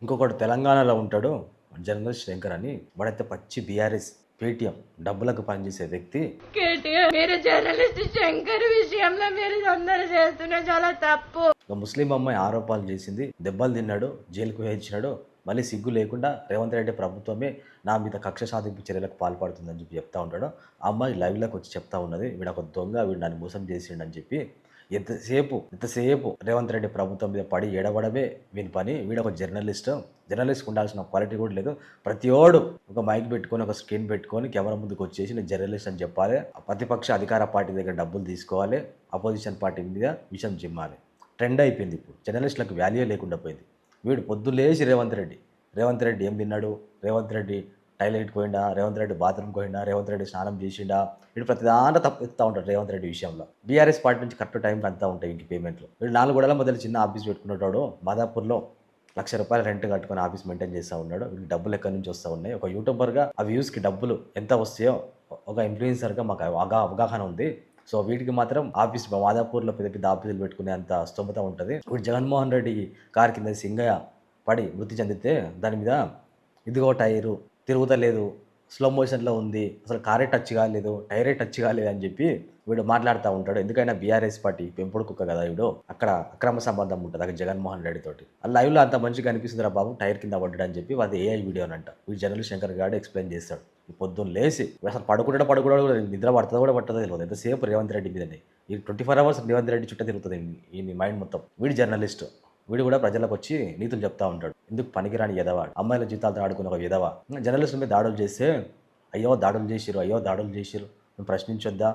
ఇంకొకడు తెలంగాణలో ఉంటాడు జర్నలిస్ట్ శంకర్ అని. వాడైతే పచ్చి బీఆర్ఎస్ పేటీఎం డబ్బులకు పనిచేసే వ్యక్తి. కేటీఆర్ మీరు జర్నలిస్ట్ శంకర్ విషయంలో మీరు అందరూ చేస్తున్న చాలా తప్పు. ఒక ముస్లిం అమ్మాయి ఆరోపణలు చేసింది, దెబ్బలు తిన్నాడు, జైలుకు వేయించినాడు. మళ్ళీ సిగ్గు లేకుండా రేవంత్ రెడ్డి ప్రభుత్వమే నా మీద కక్ష సాధింపు చర్యలకు పాల్పడుతుందని చెప్పి చెప్తా ఉంటాడు. ఆ అమ్మాయి లైవ్లోకి వచ్చి చెప్తా ఉన్నది, వీడు ఒక దొంగ, వీడు నన్ను మోసం చేసిండని చెప్పి. ఎంతసేపు రేవంత్ రెడ్డి ప్రభుత్వం మీద పడి ఏడవడమే వీని పని. వీడు ఒక జర్నలిస్ట్ ఉండాల్సిన క్వాలిటీ కూడా లేదు. ప్రతివాడు ఒక మైక్ పెట్టుకొని, ఒక స్క్రీన్ పెట్టుకొని కెమెరా ముందుకు వచ్చేసి నేను జర్నలిస్ట్ అని చెప్పాలి. ప్రతిపక్ష అధికార పార్టీ దగ్గర డబ్బులు తీసుకోవాలి, అపోజిషన్ పార్టీ మీద విషయం చిమ్మాలి. ట్రెండ్ అయిపోయింది. ఇప్పుడు జర్నలిస్టులకు వాల్యూ లేకుండా పోయింది. వీడు పొద్దులేసి రేవంత్ రెడ్డి ఏం తిన్నాడు, రేవంత్ రెడ్డి టాయిలెట్కి పోయిండా, రేవంత్ రెడ్డి బాత్రూమ్కి పోయిండా, రేవంత్ రెడ్డి స్నానం చేసిండా, వీడు ప్రతిదాంట్లో తప్పిస్తూ ఉంటాడు రేవంత్ రెడ్డి విషయంలో. బీఆర్ఎస్ పార్టీ నుంచి కరెక్ట్ టైంకి అంతా ఉంటాయి ఇంక పేమెంట్లు. వీడు 4 గోడల మొదలు చిన్న ఆఫీస్ పెట్టుకున్నవాడు మాదాపూర్లో ₹1,00,000 రెంట్ కట్టుకొని ఆఫీస్ మెయింటైన్ చేస్తూ ఉన్నాడు. వీడికి డబ్బులు ఎక్కడి నుంచి వస్తూ ఉన్నాయి. ఒక యూట్యూబర్గా ఆ వ్యూస్కి డబ్బులు ఎంత వస్తాయో ఒక ఇన్ఫ్లుయెన్సర్గా మాకు అవగాహన ఉంది. సో వీటికి మాత్రం ఆఫీస్ మాదాపూర్లో పెద్ద పెద్ద ఆఫీసులు పెట్టుకునే అంత స్తోమత ఉంటుంది. ఇప్పుడు జగన్మోహన్ రెడ్డి కారు కింద సింగయ్య పడి మృతి చెందితే దాని మీద ఇదిగో టైరు తిరుగుతలేదు, స్లో మోషన్లో ఉంది, అసలు కారే టచ్ కాలేదు, టైరే టచ్ కాలేదు అని చెప్పి వీడు మాట్లాడుతూ ఉంటాడు. ఎందుకైనా బీఆర్ఎస్ పార్టీ పెంపుడు కుక్క కదా వీడు. అక్కడ అక్రమ సంబంధం ఉంటుంది అక్కడ జగన్మోహన్ రెడ్డి తోటి. ఆ లైవ్లో అంత మంచిగా అనిపిస్తుందిరా బాబు, టైర్ కింద పడ్డాడు అని చెప్పి అది ఏఐ వీడియో అంట. వీడు జర్నలిస్ట్ శంకర్ గారు ఎక్స్ప్లెయిన్ చేస్తాడు. పొద్దున్న లేసి అసలు పడుకుంటాడో నిద్ర పడుతుందో కూడా పట్టదో తెలియదు. ఎంతసేపు రేవంత్ రెడ్డి మీదనే ఈ 24 hours రేవంత్ రెడ్డి చుట్టూ తిరుగుతుంది ఈ మైండ్ మొత్తం. వీడు జర్నలిస్ట్, వీడు కూడా ప్రజలకు వచ్చి నీతులు చెప్తా ఉంటాడు. ఎందుకు పనికిరాని ఎదవ, అమ్మాయిల జీతాలతో ఆడుకున్న ఒక ఎదవ. జర్నలిస్టుల మీద దాడులు చేస్తే అయ్యో దాడులు చేసిరు మేము ప్రశ్నించొద్దా,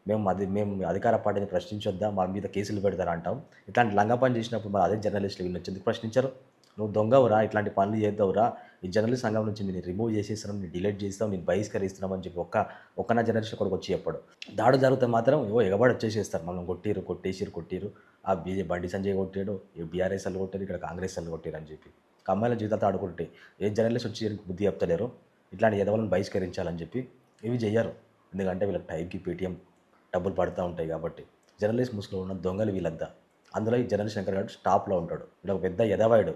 మేము అధికార పార్టీని ప్రశ్నించొద్దా, మా మీద కేసులు పెడతారా అంటాం. ఇట్లాంటి లంగా పని చేసినప్పుడు మరి అదే జర్నలిస్టులు వీళ్ళు వచ్చి ఎందుకు ప్రశ్నించరు? నువ్వు దొంగవురా, ఇట్లాంటి పనులు చేద్దావురా, ఈ జర్నలిస్ట్ సంఘం నుంచి నేను రిమూవ్ చేసేస్తున్నాం, నేను డిలీట్ చేస్తాం, నేను బహిష్కరిస్తున్నాం అని చెప్పి ఒక్కన జర్నలిస్ట్ కొడుకు వచ్చి చెప్పాడు. దాడు జరిగితే మాత్రం ఎగబడి వచ్చేసేస్తారు, మనం కొట్టిరు, ఆ బండి సంజయ్ కొట్టాడు, ఈ బీఆర్ఎస్ వాళ్ళు కొట్టారు, ఇక్కడ కాంగ్రెస్ వాళ్ళు కొట్టారు అని చెప్పి. అమ్మాయిల జీవితాలతో ఆడుకుంటే ఏ జర్నలిస్ట్ వచ్చి బుద్ధి చెప్తలేరు, ఇట్లాంటి ఎదవలను బహిష్కరించాలని చెప్పి. ఇవి చెయ్యరు, ఎందుకంటే వీళ్ళకి టైంకి పేటీఎం డబ్బులు పడుతూ ఉంటాయి కాబట్టి. జర్నలిస్ట్ ముసుగులో ఉన్న దొంగలు వీళ్ళంతా. అందులో ఈ జర్నలిస్ట్ శంకర్ గారు టాప్లో ఉంటాడు. వీడు ఒక పెద్ద ఎదవాయుడు.